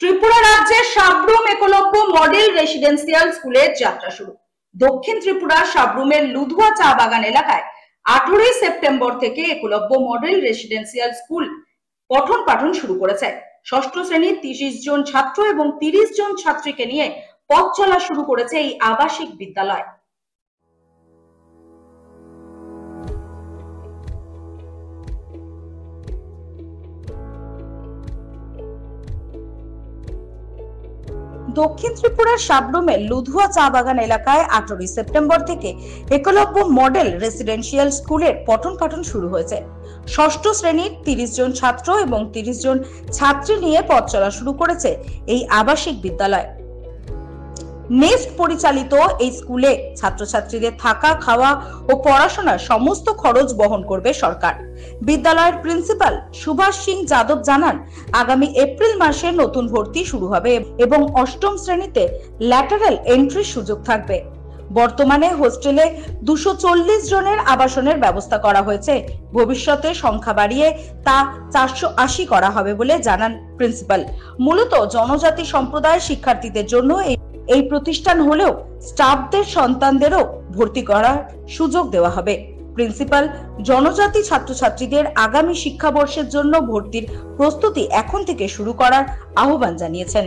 ত্রিপুরা রাজ্যের Sabroom Eklavya model residential স্কুলের যাত্রা শুরু। দক্ষিণ ত্রিপুরা সাব্রুমের লুধুয়া চা বাগান এলাকায় 18 সেপ্টেম্বর থেকে একলব্য মডেল রেসিডেন্সিয়াল স্কুল পঠন পাঠন শুরু করেছে। ষষ্ঠ শ্রেণীর 30 জন ছাত্র এবং 30 জন ছাত্রীকে নিয়ে পথ চলা শুরু করেছে এই আবাসিক বিদ্যালয়। দক্ষিণ ত্রিপুরার সাব্রুমের লুধুয়া চা বাগান এলাকায় 18 সেপ্টেম্বর থেকে একলব্য মডেল রেসিডেন্সিয়াল স্কুলের পঠন পাঠন শুরু হয়েছে। ষষ্ঠ শ্রেণীর 30 জন ছাত্র এবং 30 জন ছাত্রী নিয়ে পথ চলা শুরু করেছে এই আবাসিক বিদ্যালয়। নেস্ট পরিচালিত এই স্কুলে ছাত্রছাত্রীদের থাকা, খাওয়া ও পড়াশোনার সমস্ত খরচ বহন করবে সরকার। বিদ্যালয়ের প্রিন্সিপাল সুভাষ সিং যাদব জানান, আগামী এপ্রিল মাসে নতুন ভর্তি শুরু হবে এবং অষ্টম শ্রেণীতে ল্যাটারাল এন্ট্রির সুযোগ থাকবে। বর্তমানে হোস্টেলে 240 জনের আবাসনের ব্যবস্থা করা হয়েছে। ভবিষ্যতে সংখ্যা বাড়িয়ে তা 480 করা হবে বলে জানান প্রিন্সিপাল। মূলত জনজাতি সম্প্রদায়ের শিক্ষার্থীদের জন্য এই প্রতিষ্ঠান হলেও স্টাফদের সন্তানদেরও ভর্তি করার সুযোগ দেওয়া হবে। প্রিন্সিপাল জনজাতি ছাত্রছাত্রীদের আগামী শিক্ষাবর্ষের জন্য ভর্তির প্রস্তুতি এখন থেকে শুরু করার আহ্বান জানিয়েছেন।